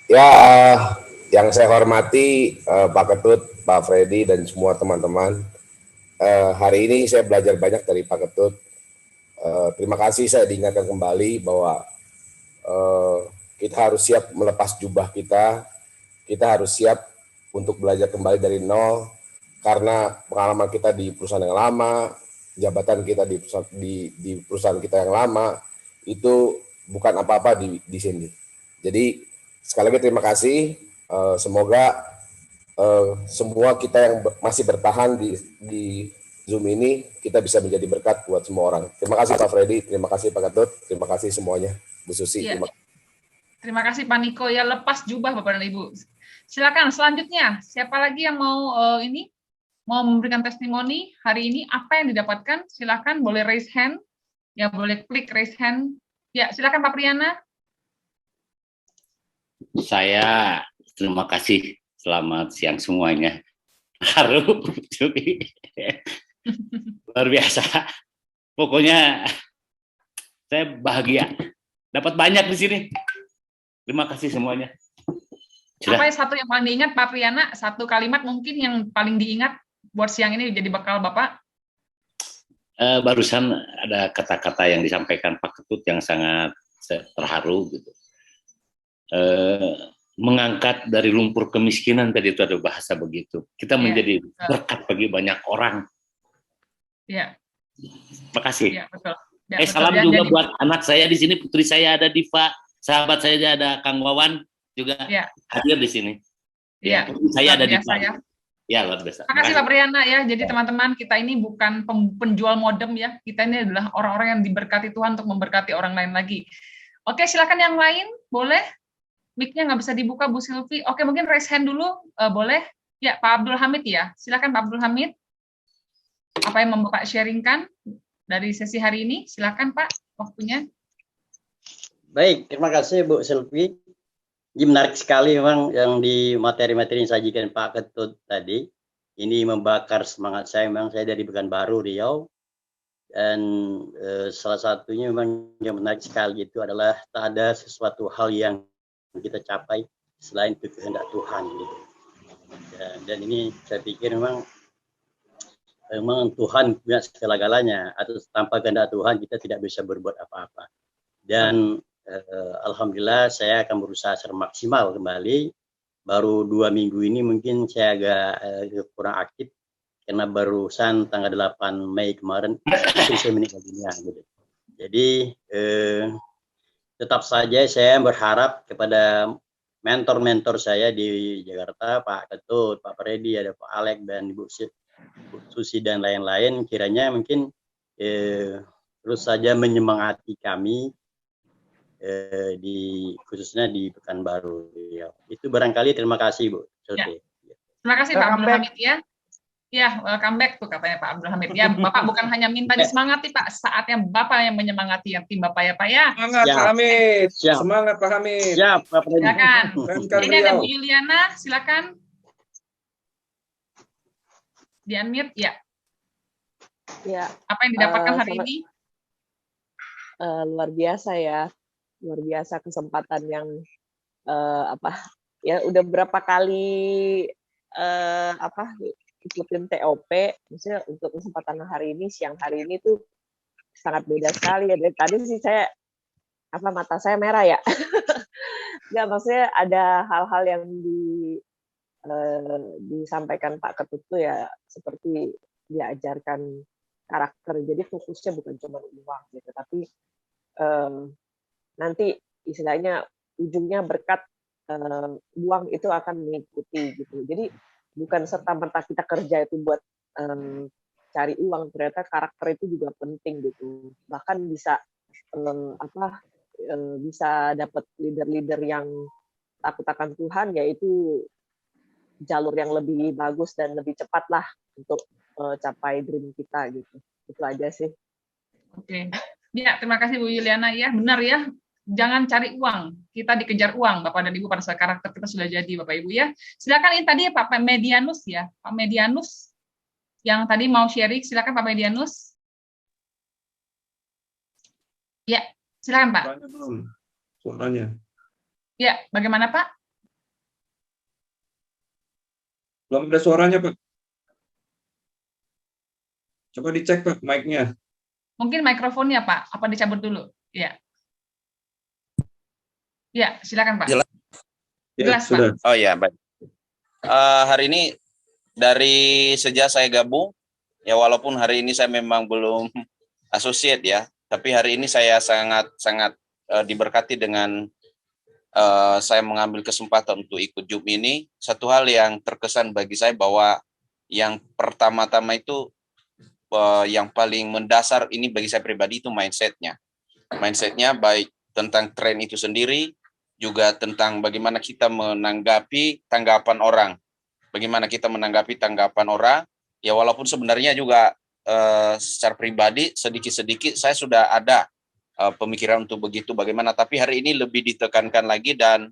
Ya, yang saya hormati Pak Ketut, Pak Freddy, dan semua teman-teman. Hari ini saya belajar banyak dari Pak Ketut. Terima kasih saya diingatkan kembali bahwa eh, kita harus siap melepas jubah kita harus siap untuk belajar kembali dari nol, karena pengalaman kita di perusahaan yang lama, jabatan kita di perusahaan kita yang lama, itu bukan apa-apa di sini. Jadi sekali lagi terima kasih. Semoga semua kita yang masih bertahan di Zoom ini, kita bisa menjadi berkat buat semua orang. Terima kasih Pak Freddy, terima kasih Pak Ketut, terima kasih semuanya. Bu Susi, Iya. terima kasih. Terima kasih Pak Niko. Ya, lepas jubah Bapak dan Ibu. Silakan selanjutnya. Siapa lagi yang mau mau memberikan testimoni hari ini? Apa yang didapatkan? Silakan, boleh raise hand. Ya, boleh klik raise hand. Ya, silakan Pak Priyana. Saya terima kasih. Selamat siang semuanya. Haru, luar biasa. Pokoknya saya bahagia. Dapat banyak di sini. Terima kasih semuanya. Apa yang satu yang paling diingat Pak Priyana? Satu kalimat mungkin yang paling diingat buat siang ini jadi bekal Bapak. Barusan ada kata-kata yang disampaikan Pak Ketut yang sangat terharu gitu. Mengangkat dari lumpur kemiskinan, tadi itu ada bahasa begitu. Kita menjadi berkat bagi banyak orang. Iya. Terima kasih. Ya, betul. Ya, salam juga buat anak saya di sini, putri saya ada Diva, sahabat saya ada Kang Wawan juga hadir di sini. Iya. Saya ada Diva. Ya, luar biasa. Terima kasih Pak Priyana ya. Jadi teman-teman, kita ini bukan penjual modem ya. Kita ini adalah orang-orang yang diberkati Tuhan untuk memberkati orang lain lagi. Oke, silakan yang lain, boleh. Mic-nya nggak bisa dibuka, Bu Silvi. Oke, mungkin raise hand dulu, boleh? Ya, Pak Abdul Hamid ya. Silakan Pak Abdul Hamid. Apa yang mau Bapak sharingkan dari sesi hari ini? Silakan Pak, waktunya. Baik, terima kasih Bu Silvi. Ini menarik sekali memang yang di materi-materi yang disajikan Pak Ketut tadi. Ini membakar semangat saya. Memang saya dari Pekanbaru, Riau. Dan salah satunya memang yang menarik sekali itu adalah tak ada sesuatu hal yang kita capai selain kehendak Tuhan gitu. Dan ini saya pikir memang Tuhan punya segala-galanya, atau tanpa kehendak Tuhan kita tidak bisa berbuat apa-apa. Dan alhamdulillah saya akan berusaha secara maksimal kembali. Baru 2 minggu ini mungkin saya agak kurang aktif karena barusan tanggal 8 Mei kemarin saya meninggal dunia gitu. Jadi tetap saja saya berharap kepada mentor-mentor saya di Jakarta, Pak Ketut, Pak Freddy, ada Pak Alek dan Ibu Susi dan lain-lain, kiranya mungkin terus saja menyemangati kami khususnya di Pekanbaru. Ya. Itu barangkali. Terima kasih Bu. Ya. Terima kasih Pak Abdul Hamid ya. Ya, welcome back tuh katanya Pak Abdul Hamid. Ya, Bapak bukan hanya minta disemangati Pak, saatnya Bapak yang menyemangati yang tim Bapak ya Pak ya. Semangat Pak Hamid. Semangat Pak Hamid. Siap, Pak Freddy. Silakan. Ini ada Bu Yuliana, silakan. Di unmute ya. Ya. Apa yang didapatkan hari ini? Luar biasa ya. Luar biasa kesempatan yang ya udah berapa kali ikutin TOP, maksudnya untuk kesempatan hari ini, siang hari ini tuh sangat beda sekali ya. Dari tadi sih saya mata saya merah ya. Nggak, maksudnya ada hal-hal yang disampaikan Pak Ketut tuh ya seperti diajarkan karakter. Jadi fokusnya bukan cuma uang gitu, tapi nanti istilahnya ujungnya berkat uang itu akan mengikuti gitu. Jadi bukan serta-merta kita kerja itu buat cari uang, ternyata karakter itu juga penting gitu. Bahkan bisa bisa dapat leader-leader yang takut akan Tuhan, yaitu jalur yang lebih bagus dan lebih cepat lah untuk capai dream kita gitu. Itu aja sih. Oke. Ya, terima kasih Bu Yuliana ya. Benar ya. Jangan cari uang, kita dikejar uang, Bapak dan Ibu, pada saat karakter kita sudah jadi, Bapak Ibu ya. Silakan, ini tadi Pak Medianus ya, Pak Medianus yang tadi mau sharing, silakan Pak Medianus. Ya, silakan Pak. Suaranya. Ya, bagaimana Pak? Belum ada suaranya, Pak. Coba dicek, Pak, mic-nya. Mungkin mikrofonnya, Pak. Apa dicabut dulu? Ya. Ya, silakan, Pak. Jelas? Jelas, Ya, sudah. Pak. Oh ya, baik. Hari ini dari sejak saya gabung, ya walaupun hari ini saya memang belum associate ya, tapi hari ini saya sangat diberkati dengan saya mengambil kesempatan untuk ikut Zoom ini. Satu hal yang terkesan bagi saya bahwa yang pertama-tama itu yang paling mendasar ini bagi saya pribadi itu mindsetnya. Mindsetnya baik tentang tren itu sendiri, juga tentang bagaimana kita menanggapi tanggapan orang. Bagaimana kita menanggapi tanggapan orang, ya walaupun sebenarnya juga secara pribadi sedikit-sedikit saya sudah ada pemikiran untuk begitu bagaimana, tapi hari ini lebih ditekankan lagi dan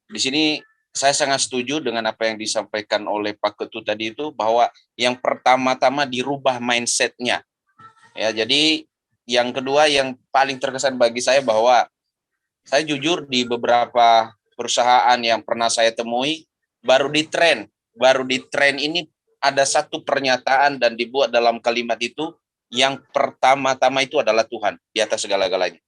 di sini saya sangat setuju dengan apa yang disampaikan oleh Pak Ketut tadi itu, bahwa yang pertama-tama dirubah mindsetnya. Ya, jadi yang kedua yang paling terkesan bagi saya bahwa saya jujur di beberapa perusahaan yang pernah saya temui, baru di tren ini ada satu pernyataan dan dibuat dalam kalimat itu, yang pertama-tama itu adalah Tuhan di atas segala-galanya.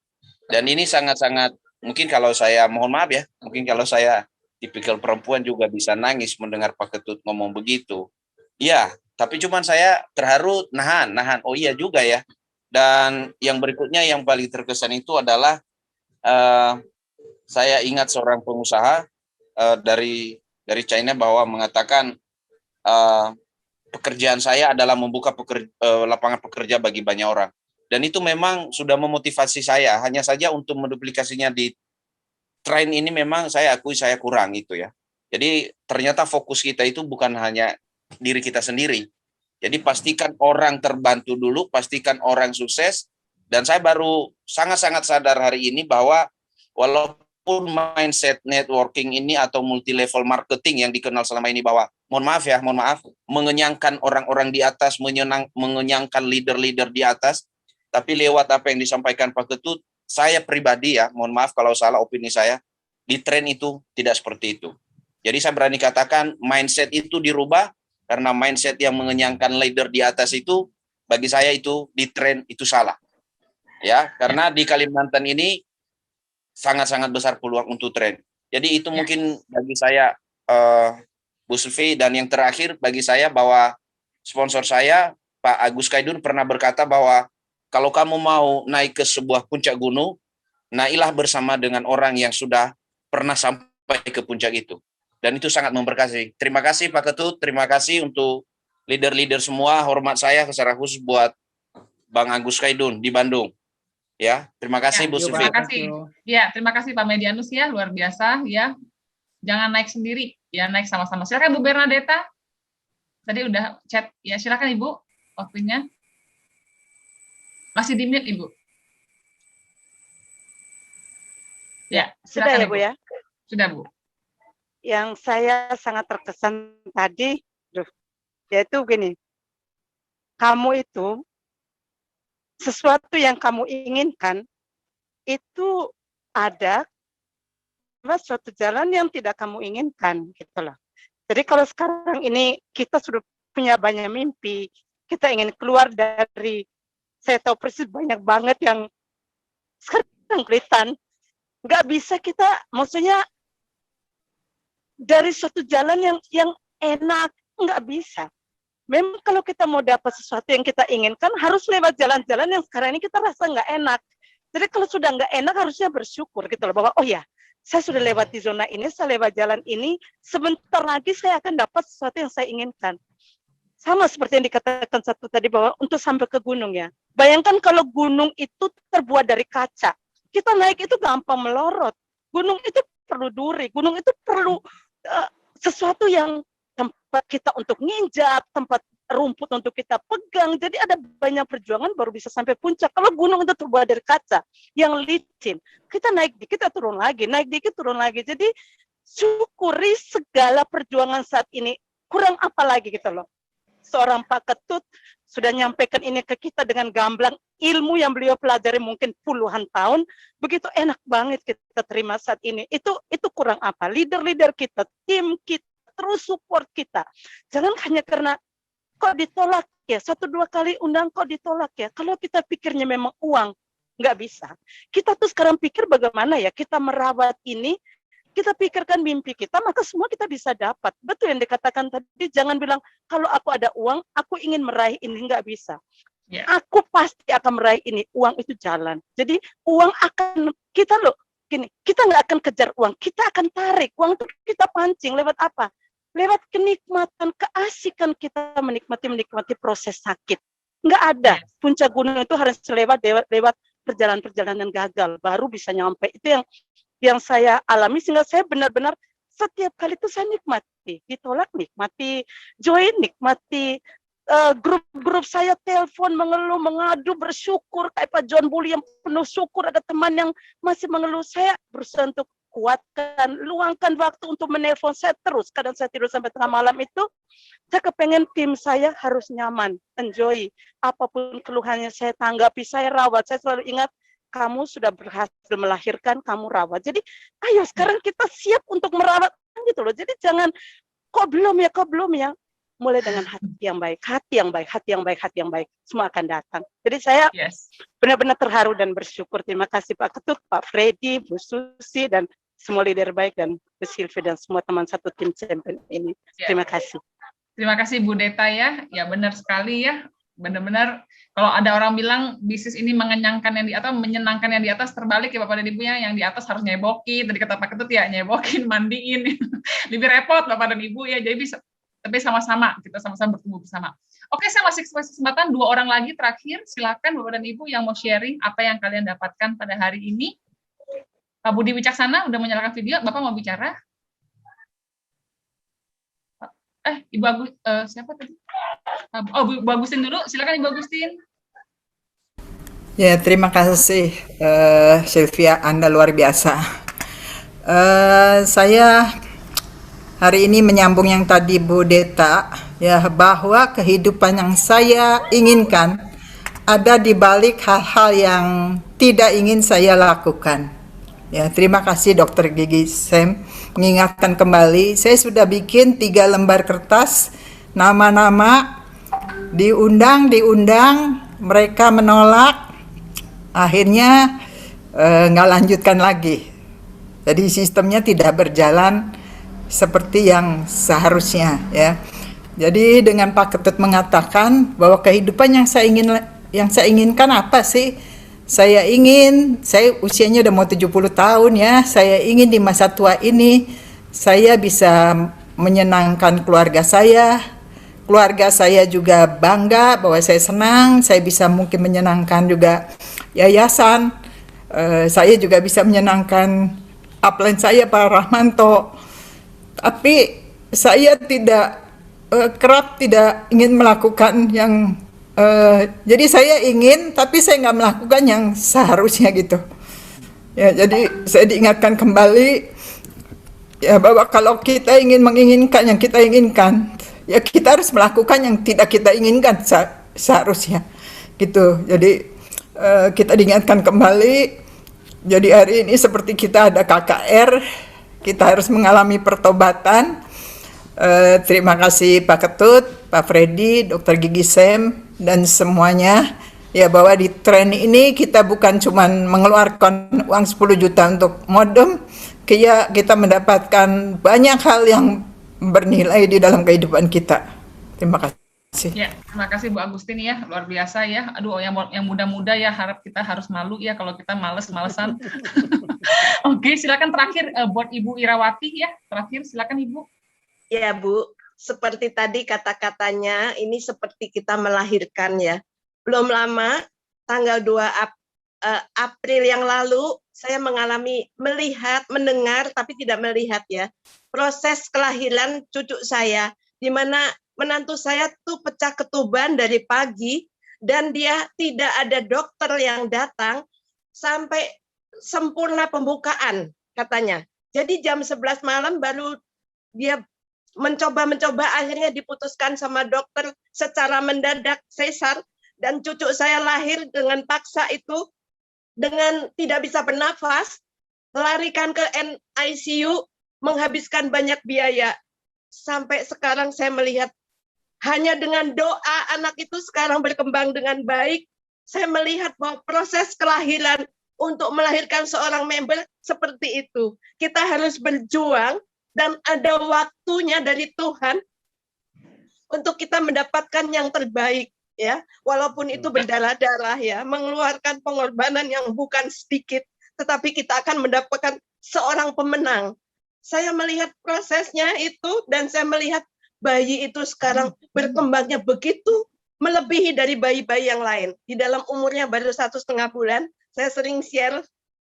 Dan ini sangat-sangat, mungkin kalau saya, mohon maaf ya, mungkin kalau saya tipikal perempuan juga bisa nangis mendengar Pak Ketut ngomong begitu. Ya, tapi cuman saya terharu, nahan, oh iya juga ya. Dan yang berikutnya yang paling terkesan itu adalah saya ingat seorang pengusaha dari China bahwa mengatakan pekerjaan saya adalah membuka lapangan pekerja bagi banyak orang. Dan itu memang sudah memotivasi saya. Hanya saja untuk menduplikasinya di tren ini memang saya akui saya kurang itu ya. Jadi ternyata fokus kita itu bukan hanya diri kita sendiri. Jadi pastikan orang terbantu dulu, pastikan orang sukses. Dan saya baru sangat-sangat sadar hari ini bahwa walaupun mindset networking ini atau multi level marketing yang dikenal selama ini bahwa mohon maaf, mengenyangkan orang-orang di atas, mengenyangkan leader-leader di atas, tapi lewat apa yang disampaikan Pak Ketut, saya pribadi ya, mohon maaf kalau salah opini saya, di tren itu tidak seperti itu. Jadi saya berani katakan mindset itu dirubah, karena mindset yang mengenyangkan leader di atas itu, bagi saya itu di tren itu salah. Ya, karena di Kalimantan ini sangat-sangat besar peluang untuk tren. Jadi itu mungkin bagi saya, Bu Sylvie, dan yang terakhir bagi saya bahwa sponsor saya, Pak Agus Kaidun, pernah berkata bahwa kalau kamu mau naik ke sebuah puncak gunung, naiklah bersama dengan orang yang sudah pernah sampai ke puncak itu. Dan itu sangat memberkati. Terima kasih Pak Ketut, terima kasih untuk leader-leader semua, hormat saya secara khusus buat Bang Agus Kaidun di Bandung. Ya, terima kasih Bu Sylvie. Terima kasih. Ya, terima kasih Pak Medianus ya, luar biasa ya. Jangan naik sendiri, ya naik sama-sama. Silakan Bu Bernadetta. Tadi udah chat. Ya, silakan Ibu, waktunya. Masih di mute Ibu. Ya, silakan sudah ya Ibu. Bu ya. Sudah Bu. Yang saya sangat terkesan tadi, yaitu gini, kamu itu sesuatu yang kamu inginkan itu ada suatu jalan yang tidak kamu inginkan gitu loh. Jadi kalau sekarang ini kita sudah punya banyak mimpi, kita ingin keluar dari, saya tahu persis banyak banget yang sekarang kelihatan nggak bisa kita, maksudnya dari suatu jalan yang enak, nggak bisa. Memang kalau kita mau dapat sesuatu yang kita inginkan, harus lewat jalan-jalan yang sekarang ini kita rasa nggak enak. Jadi kalau sudah nggak enak, harusnya bersyukur gitu loh, bahwa oh ya, saya sudah lewat di zona ini, saya lewat jalan ini, sebentar lagi saya akan dapat sesuatu yang saya inginkan. Sama seperti yang dikatakan satu tadi, bahwa untuk sampai ke gunung ya. Bayangkan kalau gunung itu terbuat dari kaca, kita naik itu gampang melorot. Gunung itu perlu duri, gunung itu perlu sesuatu yang tempat kita untuk nginjak, tempat rumput untuk kita pegang. Jadi ada banyak perjuangan baru bisa sampai puncak. Kalau gunung itu terbuat dari kaca yang licin, kita naik dikit, kita turun lagi, naik dikit, turun lagi. Jadi syukuri segala perjuangan saat ini. Kurang apa lagi gitu loh. Seorang Pak Ketut sudah nyampaikan ini ke kita dengan gamblang, ilmu yang beliau pelajari mungkin puluhan tahun, begitu enak banget kita terima saat ini. Itu kurang apa? Leader-leader kita, tim kita, terus support kita. Jangan hanya karena kok ditolak ya, 1-2 kali undang kok ditolak ya. Kalau kita pikirnya memang uang, nggak bisa. Kita tuh sekarang pikir bagaimana ya kita merawat ini, kita pikirkan mimpi kita, maka semua kita bisa dapat. Betul yang dikatakan tadi, jangan bilang, kalau aku ada uang, aku ingin meraih ini, nggak bisa. Yeah. Aku pasti akan meraih ini, uang itu jalan. Jadi uang akan, kita loh, gini, kita nggak akan kejar uang, kita akan tarik. Uang itu kita pancing, lewat apa? Lewat kenikmatan, keasikan kita menikmati proses sakit. Nggak ada, puncak gunung itu harus lewat perjalanan-perjalanan gagal, baru bisa nyampe. Itu yang saya alami, sehingga saya benar-benar setiap kali itu saya nikmati, ditolak nikmati, join nikmati, grup-grup saya telepon, mengeluh, mengadu, bersyukur, kayak Pak John Bully yang penuh syukur, ada teman yang masih mengeluh, saya berusaha untuk kuatkan, luangkan waktu untuk menelpon saya terus, kadang saya tidur sampai tengah malam itu, saya kepengen tim saya harus nyaman, enjoy, apapun keluhannya saya tanggapi, saya rawat, saya selalu ingat, kamu sudah berhasil melahirkan, kamu rawat. Jadi, ayo sekarang kita siap untuk merawat gitu loh. Jadi jangan kok belum ya. Mulai dengan hati yang baik, hati yang baik, semua akan datang. Jadi saya benar-benar terharu dan bersyukur. Terima kasih Pak Ketut, Pak Freddy, Bu Susi, dan semua leader baik, dan Bu Sylvie, dan semua teman satu tim champion ini. Terima kasih. Terima kasih Bu Deta ya. Ya benar sekali ya. Benar-benar kalau ada orang bilang bisnis ini mengenyangkan yang di atas, menyenangkan yang di atas, terbalik ya Bapak dan Ibu ya, yang di atas harus nyebokin, tadi kata Pak Ketut ya, nyebokin, mandiin, lebih repot Bapak dan Ibu ya, jadi bisa, tapi sama-sama, kita sama-sama bertumbuh bersama. Oke, saya masih kesempatan 2 orang lagi terakhir, silakan Bapak dan Ibu yang mau sharing apa yang kalian dapatkan pada hari ini. Pak Budi Wicaksana udah menyalakan video, Bapak mau bicara? Ibu Agus, siapa tadi? Oh, Bu Agustin dulu, silakan Ibu Agustin. Ya, terima kasih Sylvia, Anda luar biasa. Saya hari ini menyambung yang tadi Bu Deta, ya, bahwa kehidupan yang saya inginkan ada di balik hal-hal yang tidak ingin saya lakukan. Ya, terima kasih Dr. Gigi Sam mengingatkan kembali. Saya sudah bikin 3 lembar kertas, nama-nama, diundang, mereka menolak, akhirnya nggak lanjutkan lagi. Jadi sistemnya tidak berjalan seperti yang seharusnya, ya. Jadi dengan Pak Ketut mengatakan bahwa kehidupan yang saya inginkan apa sih? Saya usianya udah mau 70 tahun ya, saya ingin di masa tua ini saya bisa menyenangkan keluarga saya juga bangga bahwa saya senang, saya bisa mungkin menyenangkan juga yayasan, saya juga bisa menyenangkan upline saya Pak Rahmanto, tapi saya tidak kerap tidak ingin melakukan yang jadi saya ingin, tapi saya nggak melakukan yang seharusnya gitu. Ya, jadi saya diingatkan kembali ya bahwa kalau kita ingin menginginkan yang kita inginkan, ya kita harus melakukan yang tidak kita inginkan seharusnya gitu. Jadi kita diingatkan kembali. Jadi hari ini seperti kita ada KKR, kita harus mengalami pertobatan. Terima kasih Pak Ketut, Pak Freddy, Dr. Gigi Sam, dan semuanya, ya, bahwa di tren ini kita bukan cuma mengeluarkan uang 10 juta untuk modem, kita mendapatkan banyak hal yang bernilai di dalam kehidupan kita. Terima kasih. Ya, terima kasih Bu Agustin ya, luar biasa ya. Aduh, yang muda-muda ya, harap kita harus malu ya kalau kita males-malesan. Oke, silakan terakhir buat Ibu Irawati ya, terakhir silakan Ibu. Ya Bu, seperti tadi kata-katanya, ini seperti kita melahirkan ya. Belum lama, tanggal 2 April yang lalu, saya mendengar, tapi tidak melihat ya, proses kelahiran cucu saya, di mana menantu saya tuh pecah ketuban dari pagi, dan dia tidak ada dokter yang datang, sampai sempurna pembukaan, katanya. Jadi jam 11 malam baru dia mencoba akhirnya diputuskan sama dokter secara mendadak sesar, dan cucu saya lahir dengan paksa itu, dengan tidak bisa bernafas, larikan ke ICU, menghabiskan banyak biaya. sampai sekarang saya melihat hanya dengan doa anak itu sekarang berkembang dengan baik. Saya melihat bahwa proses kelahiran untuk melahirkan seorang member seperti itu. Kita harus berjuang dan ada waktunya dari Tuhan untuk kita mendapatkan yang terbaik, ya. Walaupun itu berdarah-darah, ya, mengeluarkan pengorbanan yang bukan sedikit, tetapi kita akan mendapatkan seorang pemenang. Saya melihat prosesnya itu dan saya melihat bayi itu sekarang berkembangnya begitu melebihi dari bayi-bayi yang lain. Di dalam umurnya baru 1,5 bulan, saya sering share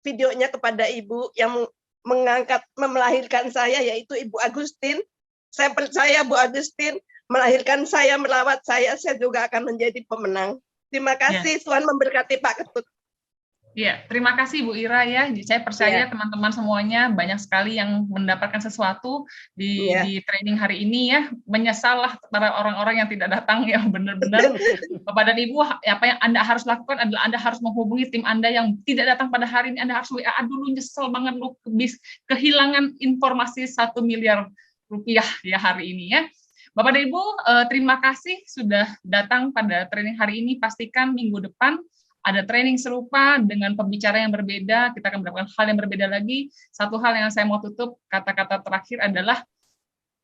videonya kepada ibu yang melahirkan saya, yaitu Ibu Agustin. Saya percaya Bu Agustin melahirkan saya, merawat saya juga akan menjadi pemenang. Terima kasih, Tuhan memberkati Pak Ketut. Ya, terima kasih Bu Ira ya. Saya percaya teman-teman semuanya banyak sekali yang mendapatkan sesuatu di training hari ini ya. Menyesallah para orang-orang yang tidak datang ya, benar-benar. Bapak dan Ibu, apa yang Anda harus lakukan adalah Anda harus menghubungi tim Anda yang tidak datang pada hari ini. Anda harus WA dulu, nyesel banget lu kehilangan informasi 1 miliar rupiah ya hari ini ya. Bapak dan Ibu, terima kasih sudah datang pada training hari ini. Pastikan minggu depan ada training serupa dengan pembicara yang berbeda. Kita akan mendapatkan hal yang berbeda lagi. Satu hal yang saya mau tutup, kata-kata terakhir adalah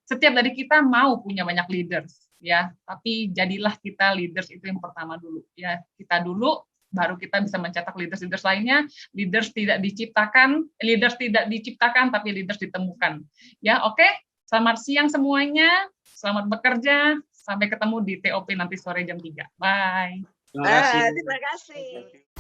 setiap dari kita mau punya banyak leaders, ya. Tapi jadilah kita leaders itu yang pertama dulu, ya. Kita dulu, baru kita bisa mencetak leaders-leaders lainnya. Leaders tidak diciptakan, tapi leaders ditemukan. Ya, oke. Selamat siang semuanya. Selamat bekerja. Sampai ketemu di TOP nanti sore jam 3. Bye. Terima kasih.